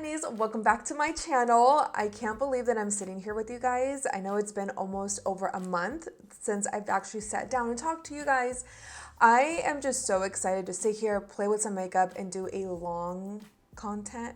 honeys, welcome back to my channel. I can't believe that I'm sitting here with you guys. I know it's been almost over a month since I've actually sat down and talked to you guys. I am just so excited to sit here, play with some makeup, and do a long content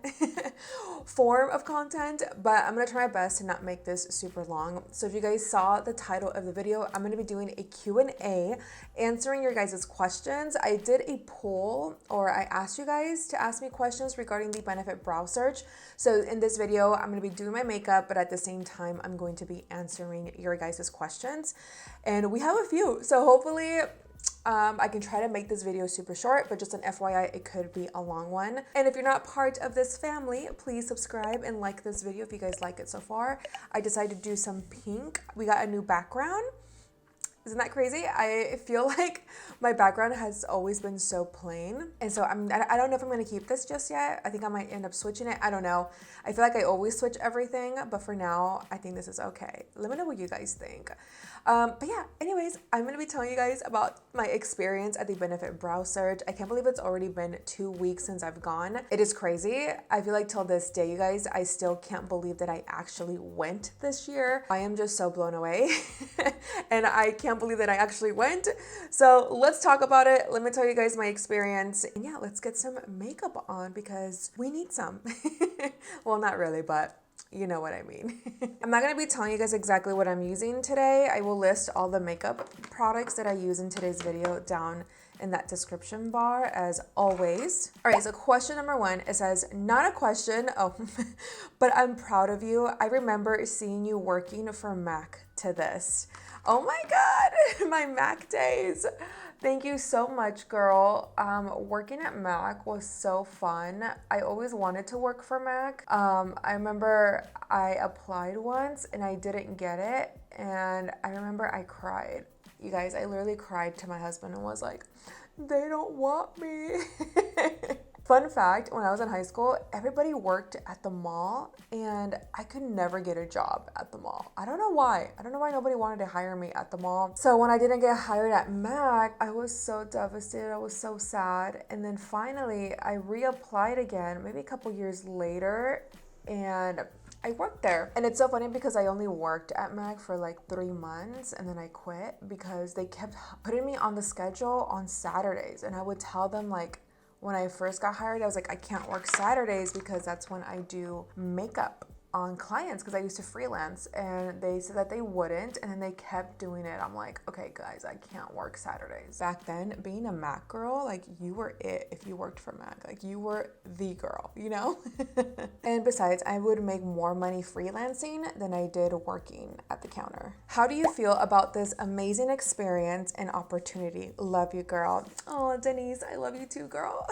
form of content, but I'm gonna try my best to not make this super long. So if you guys saw the title of the video, I'm gonna be doing a Q&A, answering your guys' questions. I did a poll, or I asked you guys to ask me questions regarding the Benefit brow search. So in this video, I'm gonna be doing my makeup, but at the same time, I'm going to be answering your guys' questions. And we have a few, so hopefully I can try to make this video super short, but just an FYI, it could be a long one. And if you're not part of this family, please subscribe and like this video if you guys like it so far. I decided to do some pink. We got a new background. Isn't that crazy? I feel like my background has always been so plain. And so I don't know if I'm gonna keep this just yet. I think I might end up switching it. I don't know. I feel like I always switch everything, but for now, I think this is okay. Let me know what you guys think. But yeah, anyways, I'm gonna be telling you guys about my experience at the Benefit brow search. I can't believe it's already been 2 weeks since I've gone. It is crazy. I feel like till this day, you guys, I still can't believe that I actually went this year. I am just so blown away. And I can't believe that I actually went. So let's talk about it. Let me tell you guys my experience. And yeah, let's get some makeup on because we need some. Well, not really, but you know what I mean. I'm not gonna be telling you guys exactly what I'm using today. I will list all the makeup products that I use in today's video down in that description bar as always. All right, so question number 1, it says, not a question, but I'm proud of you. I remember seeing you working for MAC to this. Oh my God, my MAC days. Thank you so much, girl. Working at MAC was so fun. I always wanted to work for MAC. I remember I applied once and I didn't get it. And I remember I cried. You guys, I literally cried to my husband and was like, they don't want me. Fun fact, when I was in high school, everybody worked at the mall and I could never get a job at the mall. I don't know why. I don't know why nobody wanted to hire me at the mall. So when I didn't get hired at MAC, I was so devastated. I was so sad. And then finally, I reapplied again, maybe a couple years later, and I worked there. And it's so funny because I only worked at MAC for like 3 months and then I quit because they kept putting me on the schedule on Saturdays. And I would tell them, like, when I first got hired, I was like, I can't work Saturdays because that's when I do makeup on clients because I used to freelance, and they said that they wouldn't, and then they kept doing it. I'm like, okay guys, I can't work Saturdays. Back then, being a MAC girl, like, you were it if you worked for MAC. Like, you were the girl, you know? And besides, I would make more money freelancing than I did working at the counter. How do you feel about this amazing experience and opportunity? Love you, girl. Oh, Denise, I love you too, girl.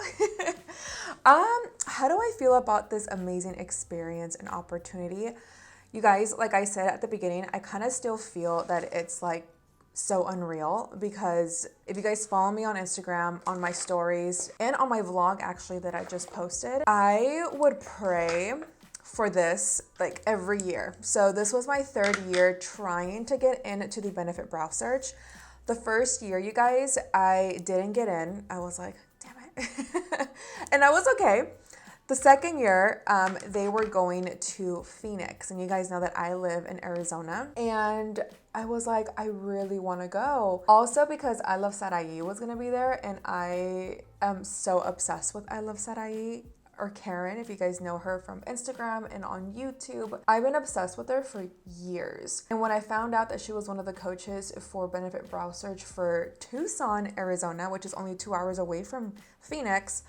How do I feel about this amazing experience and opportunity? You guys, like I said at the beginning, I kind of still feel that it's like so unreal because if you guys follow me on Instagram, on my stories, and on my vlog actually that I just posted, I would pray for this like every year. So this was my 3rd year trying to get into the Benefit brow search. The first year, you guys, I didn't get in. I was like, damn it. And I was okay. The second year, they were going to Phoenix, and you guys know that I live in Arizona, and I was like, I really want to go. Also because I Love Sarai was going to be there, and I am so obsessed with I Love Sarai, or Karen, if you guys know her from Instagram and on YouTube. I've been obsessed with her for years. And when I found out that she was one of the coaches for Benefit brow search for Tucson, Arizona, which is only 2 hours away from Phoenix,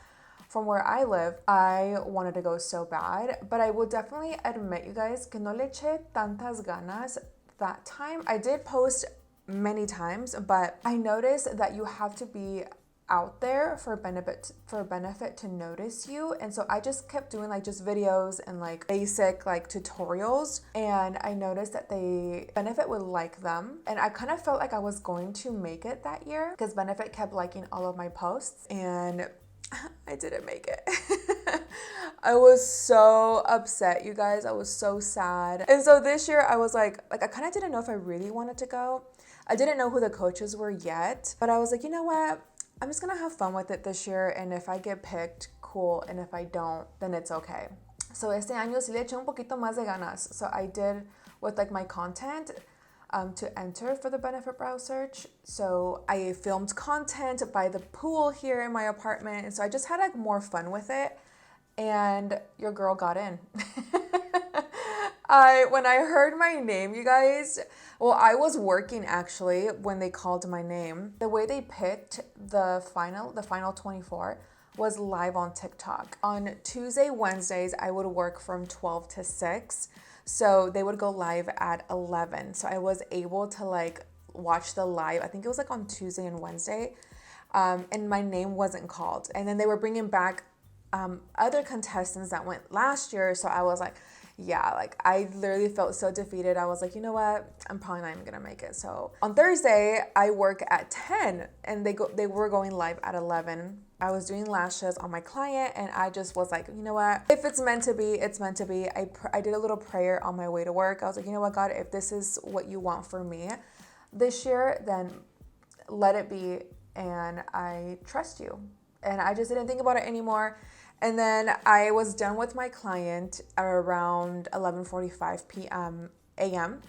from where I live, I wanted to go so bad. But I will definitely admit, you guys, que no le eché tantas ganas that time. I did post many times, but I noticed that you have to be out there for benefit to notice you. And so I just kept doing like just videos and like basic like tutorials, and I noticed that Benefit would like them, and I kind of felt like I was going to make it that year because Benefit kept liking all of my posts, and I didn't make it. I was so upset, you guys. I was so sad. And so this year I was like I kind of didn't know if I really wanted to go. I didn't know who the coaches were yet, but I was like, you know what? I'm just gonna have fun with it this year, and if I get picked, cool, and if I don't, then it's okay. So este año sí le eché un poquito más de ganas. So I did with like my content to enter for the benefit brow search. So I filmed content by the pool here in my apartment. And so I just had like more fun with it. And your girl got in. When I heard my name, you guys, well, I was working actually when they called my name. The way they picked the final 24 was live on TikTok. On Tuesday, Wednesdays, I would work from 12 to 6. So they would go live at 11. So I was able to like watch the live. I think it was like on Tuesday and Wednesday. And my name wasn't called. And then they were bringing back other contestants that went last year. So I was like, yeah, like I literally felt so defeated. I was like, you know what? I'm probably not even gonna make it. So on Thursday, I work at 10 and they were going live at 11. I was doing lashes on my client and I just was like, you know what? If it's meant to be, it's meant to be. I did a little prayer on my way to work. I was like, you know what, God, if this is what you want for me this year, then let it be. And I trust you. And I just didn't think about it anymore. And then I was done with my client at around 11:45 p.m. a.m.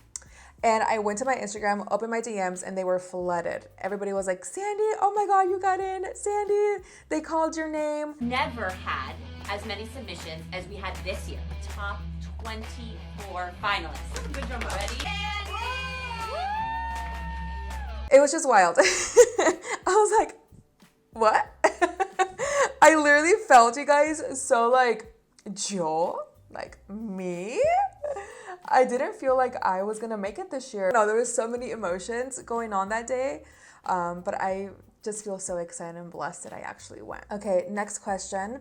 And I went to my Instagram, opened my DMs, and they were flooded. Everybody was like, Sandy, oh my God, you got in. Sandy, they called your name. Never had as many submissions as we had this year. Top 24 finalists. Good job, ready? It was just wild. I was like, what? I literally felt, you guys, so like, Joe, like me? I didn't feel like I was gonna make it this year. No, there was so many emotions going on that day, but I just feel so excited and blessed that I actually went. Okay, next question.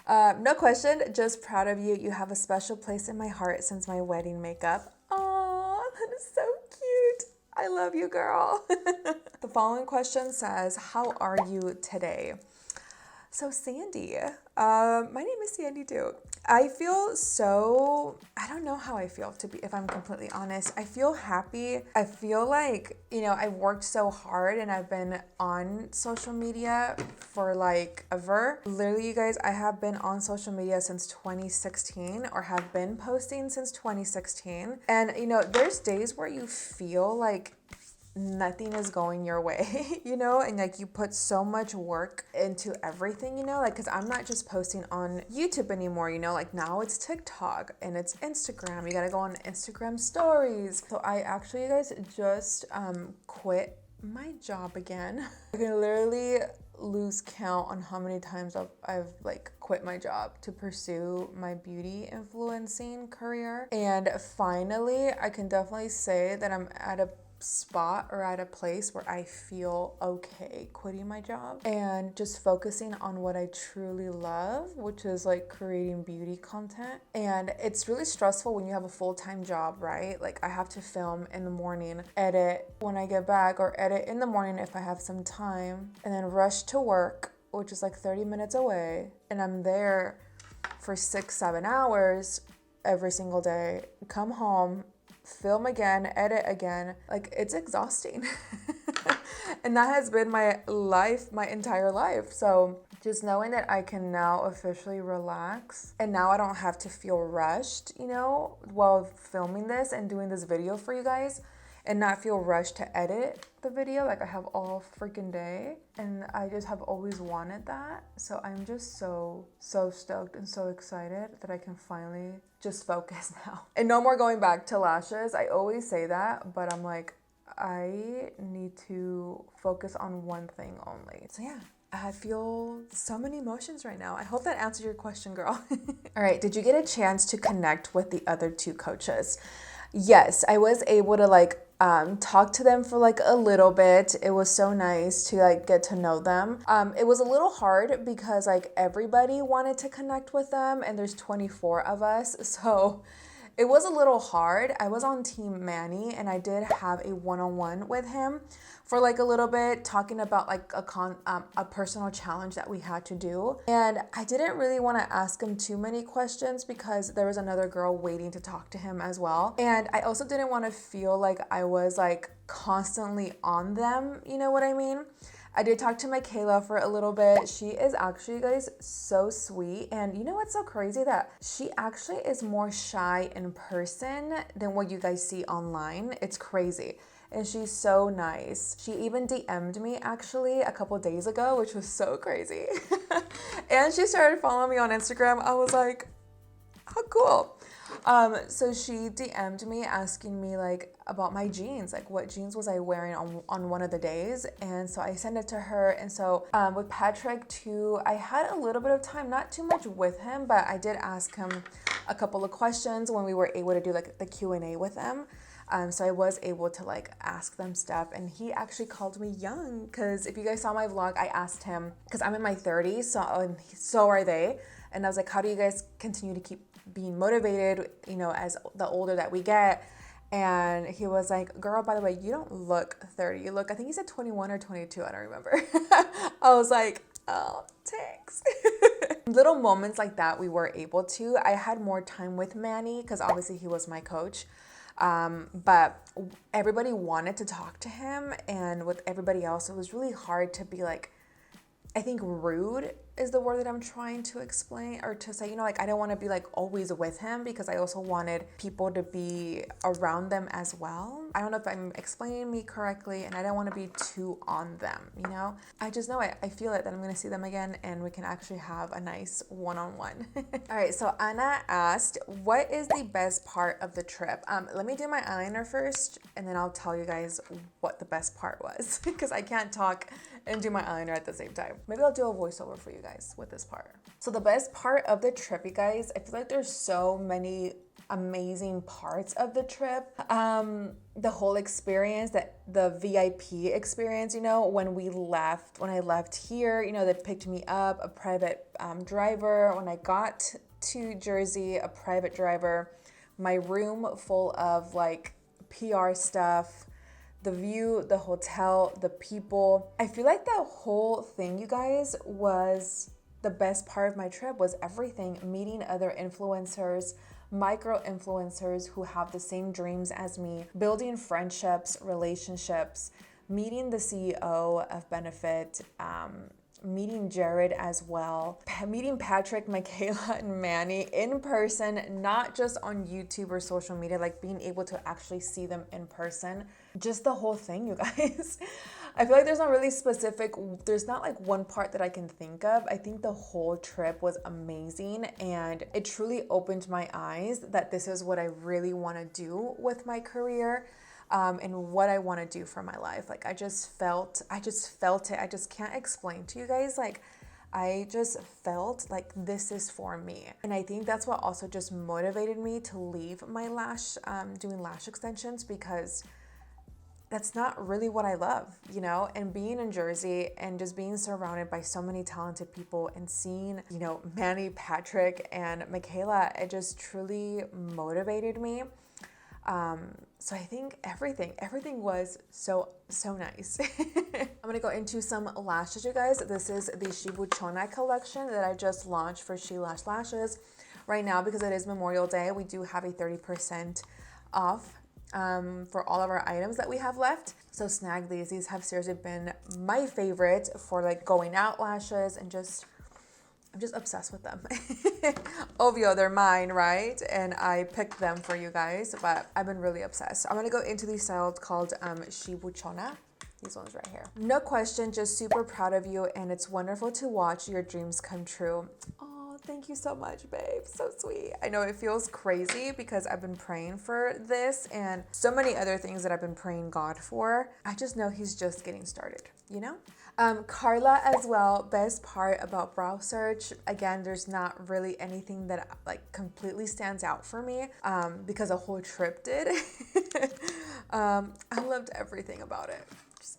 No question, just proud of you. You have a special place in my heart since my wedding makeup. Oh, that is so cute. I love you, girl. The following question says, how are you today? So Sandy, my name is Sandy too. I feel so, I don't know how I feel if I'm completely honest. I feel happy. I feel like, you know, I've worked so hard and I've been on social media for like ever. Literally, you guys, I have been on social media since 2016 or have been posting since 2016. And, you know, there's days where you feel like nothing is going your way, you know, and like you put so much work into everything, you know, like because I'm not just posting on YouTube anymore, you know, like now it's TikTok and it's Instagram. You gotta go on Instagram stories. So I actually, you guys, just quit my job again. I can literally lose count on how many times I've like quit my job to pursue my beauty influencing career. And finally, I can definitely say that I'm at a spot or at a place where I feel okay quitting my job and just focusing on what I truly love, which is like creating beauty content. And it's really stressful when you have a full-time job, right? Like I have to film in the morning, edit when I get back, or edit in the morning if I have some time, and then rush to work, which is like 30 minutes away, and I'm there for 6-7 hours every single day, come home, film again, edit again. Like it's exhausting. And that has been my life, my entire life. So just knowing that I can now officially relax and now I don't have to feel rushed, you know, while filming this and doing this video for you guys, and not feel rushed to edit the video. Like I have all freaking day and I just have always wanted that. So I'm just so stoked and so excited that I can finally just focus now. And no more going back to lashes. I always say that, but I'm like, I need to focus on one thing only. So yeah, I feel so many emotions right now. I hope that answered your question, girl. All right, did you get a chance to connect with the other two coaches? Yes, I was able to like talk to them for like a little bit. It was so nice to like get to know them. It was a little hard because like everybody wanted to connect with them and there's 24 of us. So it was a little hard. I was on Team Manny and I did have a one-on-one with him for like a little bit, talking about like a personal challenge that we had to do. And I didn't really want to ask him too many questions because there was another girl waiting to talk to him as well. And I also didn't want to feel like I was like constantly on them, you know what I mean? I did talk to Michaela for a little bit. She is actually, guys, so sweet. And you know what's so crazy? That she actually is more shy in person than what you guys see online. It's crazy. And she's so nice. She even DM'd me actually a couple days ago, which was so crazy. And she started following me on Instagram. I was like, how cool. So she DM'd me asking me like about my jeans, like what jeans was I wearing on one of the days. And so I sent it to her. And so with Patrick too, I had a little bit of time, not too much with him, but I did ask him a couple of questions when we were able to do like the Q&A with them. So I was able to like ask them stuff, and he actually called me young, because if you guys saw my vlog, I asked him, because I'm in my 30s, so are they, and I was like, how do you guys continue to keep being motivated, you know, as the older that we get? And he was like, girl, by the way, you don't look 30, you look, I think he said 21 or 22, I don't remember. I was like, oh, thanks. Little moments like that we were able to. I had more time with Manny because obviously he was my coach. But everybody wanted to talk to him, and with everybody else, it was really hard to be like, I think rude is the word that I'm trying to explain, or to say, you know, like I don't want to be like always with him, because I also wanted people to be around them as well. I don't know if I'm explaining me correctly, and I don't want to be too on them, you know? I just know I feel it that I'm going to see them again, and we can actually have a nice one-on-one. All right, so Anna asked, what is the best part of the trip? Let me do my eyeliner first, and then I'll tell you guys what the best part was, because I can't talk and do my eyeliner at the same time. Maybe I'll do a voiceover for you guys with this part. So the best part of the trip, you guys, I feel like there's so many amazing parts of the trip. The whole experience, that the VIP experience, you know, when I left here, you know, they picked me up, a private driver. When I got to Jersey, a private driver, my room full of like PR stuff, the view, the hotel, the people. I feel like the whole thing, you guys, was the best part of my trip. Was everything, meeting other influencers, micro influencers who have the same dreams as me, building friendships, relationships, meeting the CEO of Benefit, meeting Jared as well, meeting Patrick, Michaela, and Manny in person, not just on YouTube or social media, like being able to actually see them in person. Just the whole thing, you guys. I feel like there's not really there's not like one part that I can think of. I think the whole trip was amazing, and it truly opened my eyes that this is what I really want to do with my career. And what I want to do for my life. Like I just felt it. I just can't explain to you guys. Like I just felt like this is for me. And I think that's what also just motivated me to leave my doing lash extensions, because that's not really what I love, you know? And being in Jersey and just being surrounded by so many talented people and seeing, you know, Manny, Patrick, and Michaela, it just truly motivated me. So I think everything was so nice. I'm gonna go into some lashes, you guys. This is the Shibuchona collection that I just launched for She Lash Lashes. Right now, because it is Memorial Day, we do have a 30% off for all of our items that we have left. So snag these. These have seriously been my favorite for like going out lashes, and I'm just obsessed with them. Obvio, they're mine, right? And I picked them for you guys, but I've been really obsessed. I'm gonna go into these styles called Shibuchona. These ones right here. No question, just super proud of you, and it's wonderful to watch your dreams come true. Oh, thank you so much, babe. So sweet. I know it feels crazy because I've been praying for this and so many other things that I've been praying God for. I just know he's just getting started, you know? Carla as well, best part about Brow Search. Again, there's not really anything that like completely stands out for me because the whole trip did. I loved everything about it.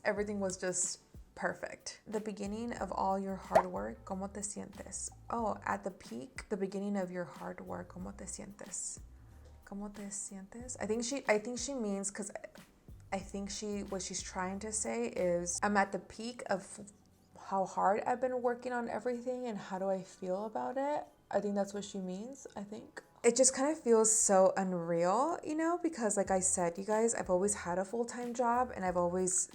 Everything was just perfect. The beginning of all your hard work, ¿cómo te sientes? Oh, at the peak, the beginning of your hard work, ¿cómo te sientes? ¿Cómo te sientes? I think she means, because I think what she's trying to say is, I'm at the peak of how hard I've been working on everything and how do I feel about it. I think that's what she means, I think. It just kind of feels so unreal, you know, because like I said, you guys, I've always had a full-time job, and I've always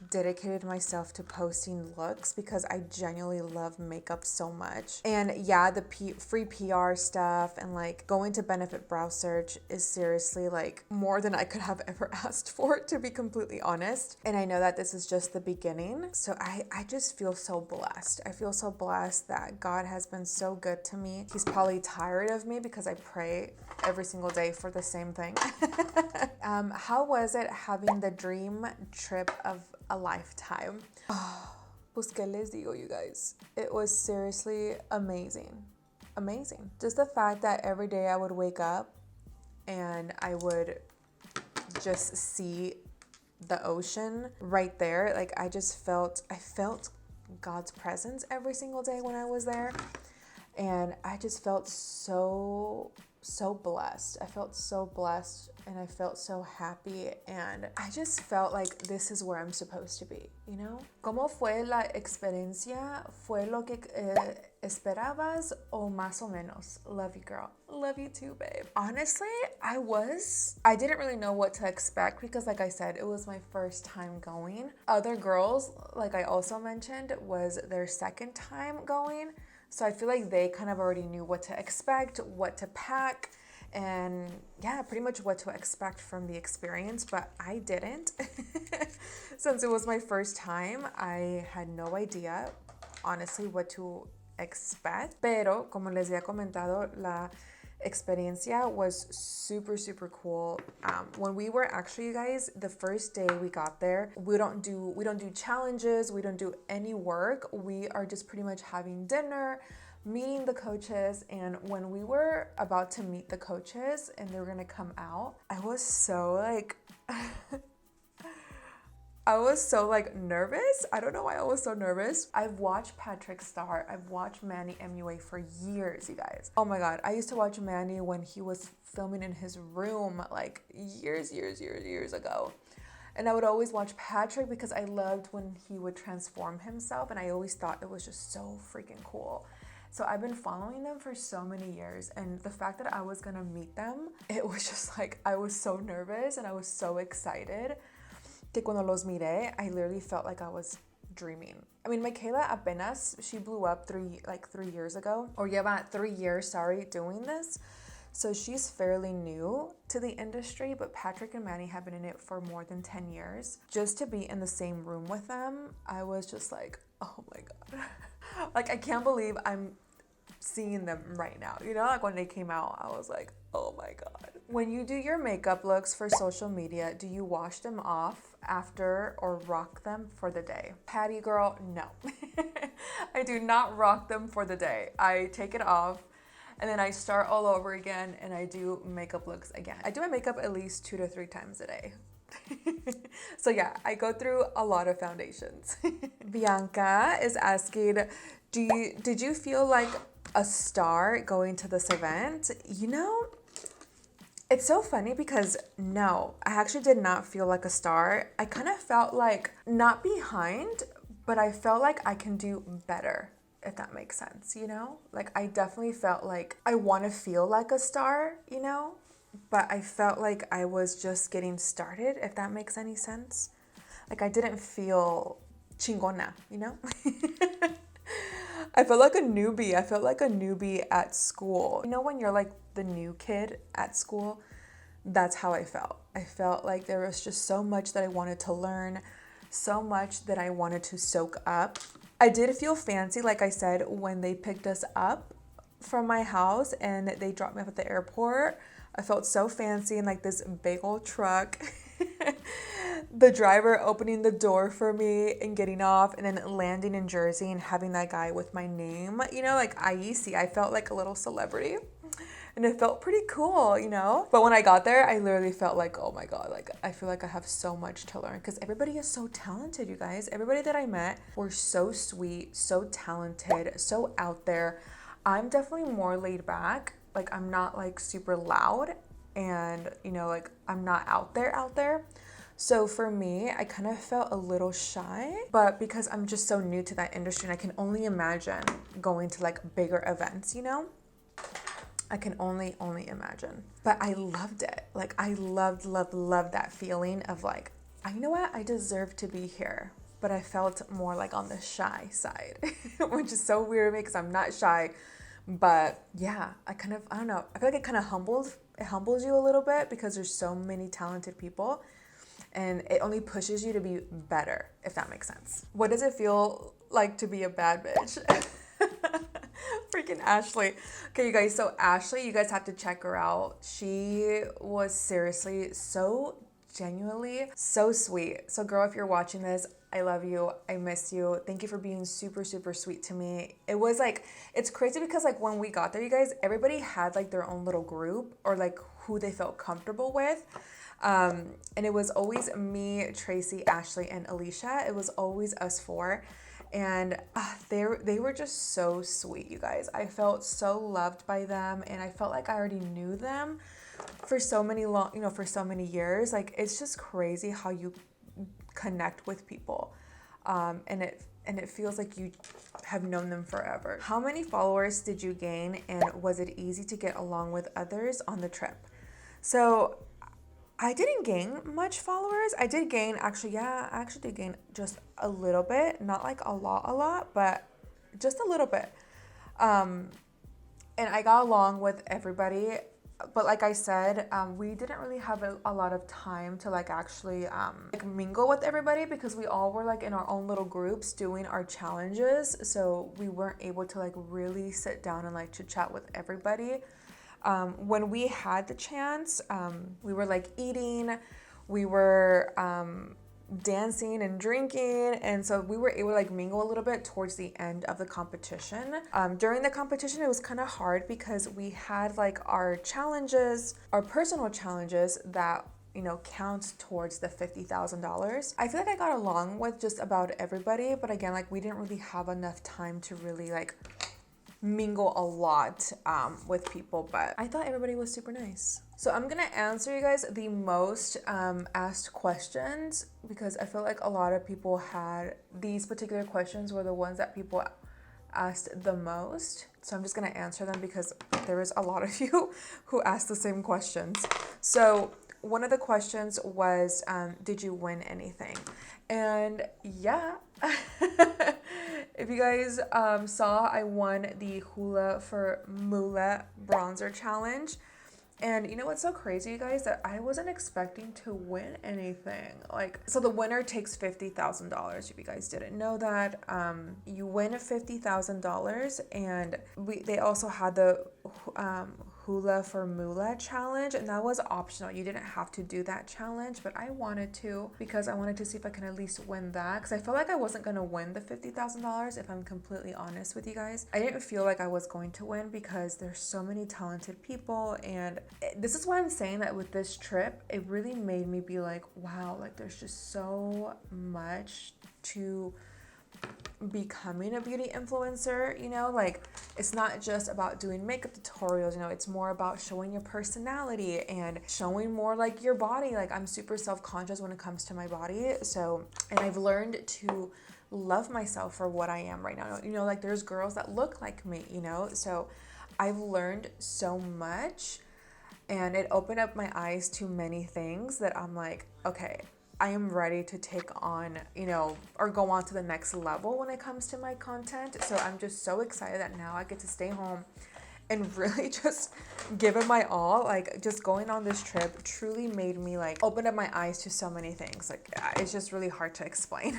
dedicated myself to posting looks because I genuinely love makeup so much. And yeah, the free PR stuff and like going to Benefit Brow Search is seriously like more than I could have ever asked for, to be completely honest. And I know that this is just the beginning. So I just feel so blessed. I feel so blessed that God has been so good to me. He's probably tired of me because I pray every single day for the same thing. How was it having the dream trip of a lifetime? Pues que les digo, you guys. It was seriously amazing. Amazing. Just the fact that every day I would wake up and I would just see the ocean right there. Like I felt God's presence every single day when I was there. And I just felt so blessed. I felt so blessed and I felt so happy, and I just felt like this is where I'm supposed to be, you know? ¿Cómo fue la experiencia? ¿Fue lo que esperabas o más o menos? Love you, girl. Love you too, babe. Honestly, I didn't really know what to expect because like I said, it was my first time going. Other girls, like I also mentioned, was their second time going. So I feel like they kind of already knew what to expect, what to pack, and yeah, pretty much what to expect from the experience, but I didn't. Since it was my first time, I had no idea, honestly, what to expect. Pero, como les había comentado, la experiencia was super cool. When we were actually, you guys, the first day we got there, we don't do challenges, we don't do any work. We are just pretty much having dinner, meeting the coaches. And when we were about to meet the coaches and they were gonna come out, I was so like nervous. I don't know why I was so nervous. I've watched Patrick Star. I've watched Manny MUA for years, you guys. Oh my God. I used to watch Manny when he was filming in his room like years ago. And I would always watch Patrick because I loved when he would transform himself, and I always thought it was just so freaking cool. So I've been following them for so many years, and the fact that I was gonna meet them, it was just like, I was so nervous and I was so excited. Que cuando los miré, I literally felt like I was dreaming. I mean, Michaela apenas, she blew up 3 years ago, or lleva 3 years, doing this. So she's fairly new to the industry, but Patrick and Manny have been in it for more than 10 years. Just to be in the same room with them, I was just like, oh my God. Like, I can't believe I'm seeing them right now. You know, like when they came out, I was like, oh my God. When you do your makeup looks for social media, do you wash them off after or rock them for the day? Patty girl, no. I do not rock them for the day. I take it off and then I start all over again and I do makeup looks again. I do my makeup at least 2 to 3 times a day. So yeah, I go through a lot of foundations. Bianca is asking, did you feel like a star going to this event? You know, it's so funny because no, I actually did not feel like a star. I kind of felt like not behind, but I felt like I can do better, if that makes sense, you know? Like I definitely felt like I want to feel like a star, you know? But I felt like I was just getting started, if that makes any sense. Like I didn't feel chingona, you know? I felt like a newbie. I felt like a newbie at school. You know when you're like the new kid at school? That's how I felt. I felt like there was just so much that I wanted to learn, so much that I wanted to soak up. I did feel fancy, like I said, when they picked us up from my house and they dropped me off at the airport. I felt so fancy in like this big old truck. The driver opening the door for me and getting off and then landing in Jersey and having that guy with my name, you know, like Aisi. I felt like a little celebrity and it felt pretty cool, you know? But when I got there, I literally felt like, oh my God, like I feel like I have so much to learn because everybody is so talented, you guys. Everybody that I met were so sweet, so talented, so out there. I'm definitely more laid back. Like I'm not like super loud and, you know, like I'm not out there. So for me, I kind of felt a little shy, but because I'm just so new to that industry and I can only imagine going to like bigger events, you know? I can only imagine. But I loved it. Like I loved that feeling of like, you know what? I deserve to be here. But I felt more like on the shy side, which is so weird to me because I'm not shy. But yeah, I don't know. I feel like it humbles you a little bit because there's so many talented people and it only pushes you to be better, if that makes sense. What does it feel like to be a bad bitch? Freaking Ashley. Okay, you guys, so Ashley, you guys have to check her out. She was seriously so genuinely so sweet. So girl, if you're watching this, I love you. I miss you. Thank you for being super, super sweet to me. It was like, it's crazy because like when we got there, you guys, everybody had like their own little group or like who they felt comfortable with. And it was always me, Tracy, Ashley, and Alicia. It was always us four. And they were just so sweet, you guys. I felt so loved by them and I felt like I already knew them for so many for so many years. Like it's just crazy how you connect with people. And it feels like you have known them forever. How many followers did you gain and was it easy to get along with others on the trip? So I didn't gain much followers. I did gain, I actually did gain just a little bit, not like a lot, but just a little bit. And I got along with everybody, but like I said, we didn't really have a lot of time to like actually like mingle with everybody because we all were like in our own little groups doing our challenges. So we weren't able to like really sit down and like chit chat with everybody. When we had the chance, we were like eating, we were dancing and drinking, and so we were able to like mingle a little bit towards the end of the competition. During the competition, it was kind of hard because we had like our challenges, our personal challenges that count towards the $50,000. I feel like I got along with just about everybody, but again, like we didn't really have enough time to really like mingle a lot with people, but I thought everybody was super nice. So I'm gonna answer you guys the most asked questions because I feel like a lot of people had these particular questions were the ones that people asked the most. So I'm just gonna answer them because there was a lot of you who asked the same questions. So one of the questions was, did you win anything? And yeah, if you guys saw, I won the Hula for Mula bronzer challenge. And you know what's so crazy, you guys, that I wasn't expecting to win anything. Like, so the winner takes $50,000. If you guys didn't know that, you win $50,000, and they also had the Hula for Mula challenge, and that was optional. You didn't have to do that challenge, but I wanted to because I wanted to see if I can at least win that, because I felt like I wasn't going to win the $50,000 if I'm completely honest with you guys. I didn't feel like I was going to win because there's so many talented people, and this is why I'm saying that with this trip, it really made me be like, wow, like there's just so much to becoming a beauty influencer, like it's not just about doing makeup tutorials, it's more about showing your personality and showing more like your body. Like I'm super self-conscious when it comes to my body, so, and I've learned to love myself for what I am right now. Like there's girls that look like me, so I've learned so much, and it opened up my eyes to many things that I'm like, okay, I am ready to take on, or go on to the next level when it comes to my content. So I'm just so excited that now I get to stay home and really just give it my all. Like just going on this trip truly made me like open up my eyes to so many things. Like it's just really hard to explain.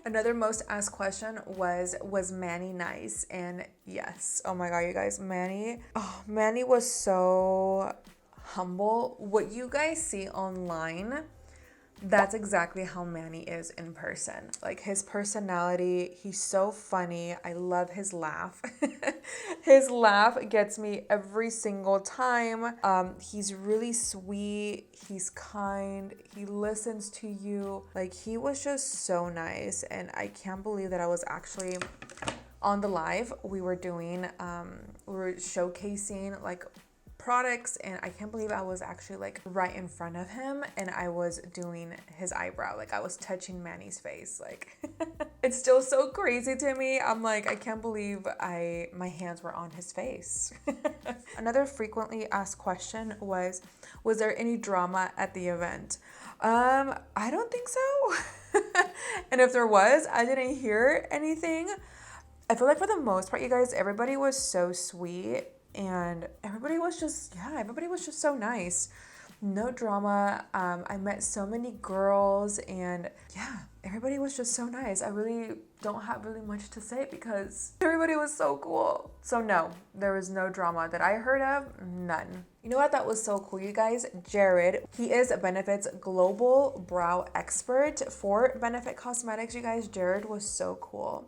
Another most asked question was Manny nice? And yes, oh my God, you guys, Manny was so humble. What you guys see online, that's exactly how Manny is in person. Like his personality, he's so funny. I love his laugh. His laugh gets me every single time. He's really sweet. He's kind. He listens to you. Like he was just so nice. And I can't believe that I was actually on the live we were doing. We were showcasing like products, and I can't believe I was actually like right in front of him and I was doing his eyebrow. Like I was touching Manny's face. Like it's still so crazy to me. I'm like, I can't believe my hands were on his face. Another frequently asked question was there any drama at the event? I don't think so. And if there was, I didn't hear anything. I feel like for the most part, you guys, everybody was so sweet and everybody was just so nice. No drama. I met so many girls and yeah, everybody was just so nice. I really don't have really much to say because everybody was so cool. So no, there was no drama that I heard of, none. You know what? That was so cool, you guys. Jared, he is Benefit's global brow expert for Benefit Cosmetics, you guys. Jared was so cool.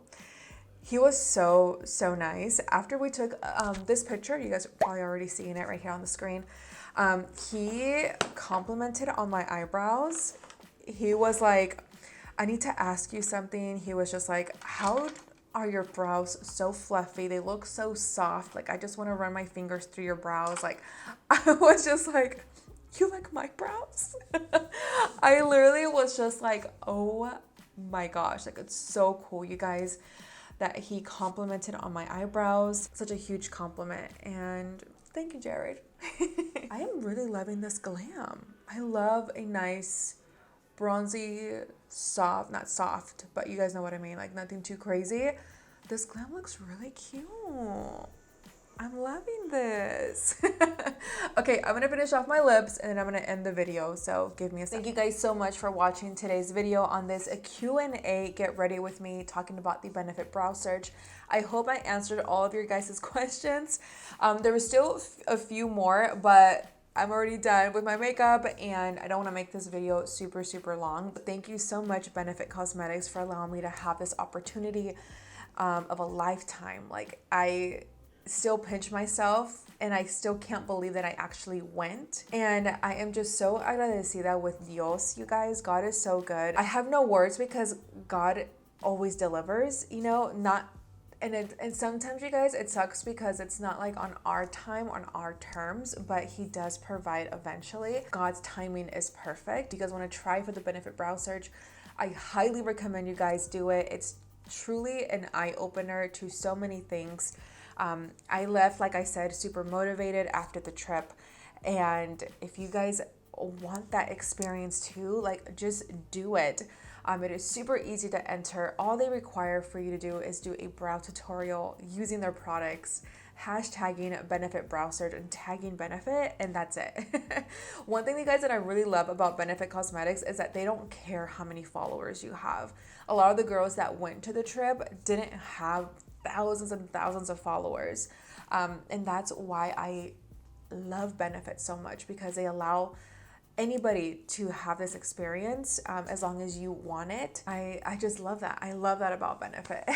He was so nice. After we took this picture, you guys are probably already seeing it right here on the screen. He complimented on my eyebrows. He was like, I need to ask you something. He was just like, how are your brows so fluffy? They look so soft. Like, I just want to run my fingers through your brows. Like, I was just like, you like my brows? I literally was just like, oh my gosh. Like, it's so cool, you guys, that he complimented on my eyebrows. Such a huge compliment. And thank you, Jared. I am really loving this glam. I love a nice bronzy, soft, not soft, but you guys know what I mean, like nothing too crazy. This glam looks really cute. I'm loving this. Okay, I'm gonna finish off my lips and then I'm gonna end the video, so give me a second. Thank you guys so much for watching today's video on this Q&A Get Ready With Me talking about the Benefit Brow Search. I hope I answered all of your guys' questions. There was still a few more, but I'm already done with my makeup and I don't want to make this video super long. But thank you so much, Benefit Cosmetics, for allowing me to have this opportunity of a lifetime. Like, I still pinch myself and I still can't believe that I actually went, and I am just so agradecida with Dios, you guys. God is so good. I have no words because God always delivers, you know. And sometimes, you guys, it sucks because it's not like on our time, on our terms, but he does provide eventually. God's timing is perfect. You guys want to try for the Benefit Brow Search, I highly recommend you guys do it. It's truly an eye-opener to so many things. I left, like I said, super motivated after the trip. And if you guys want that experience too, like, just do it. It is super easy to enter. All they require for you to do is do a brow tutorial using their products, hashtagging Benefit Brow Search and tagging Benefit, and that's it. One thing, you guys, that I really love about Benefit Cosmetics is that they don't care how many followers you have. A lot of the girls that went to the trip didn't have thousands and thousands of followers. And that's why I love Benefit so much, because they allow anybody to have this experience as long as you want it. I just love that. I love that about Benefit.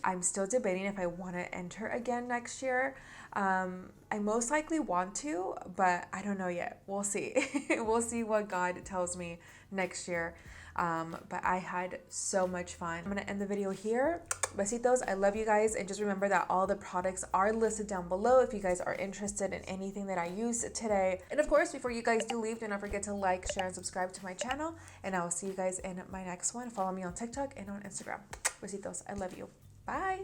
I'm still debating if I want to enter again next year. I most likely want to, but I don't know yet. We'll see. We'll see what God tells me next year. But I had so much fun. I'm gonna end the video here. Besitos, I love you guys, and just remember that all the products are listed down below if you guys are interested in anything that I used today. And of course, before you guys do leave, do not forget to like, share, and subscribe to my channel, and I will see you guys in my next one. Follow me on TikTok and on Instagram. Besitos, I love you. Bye.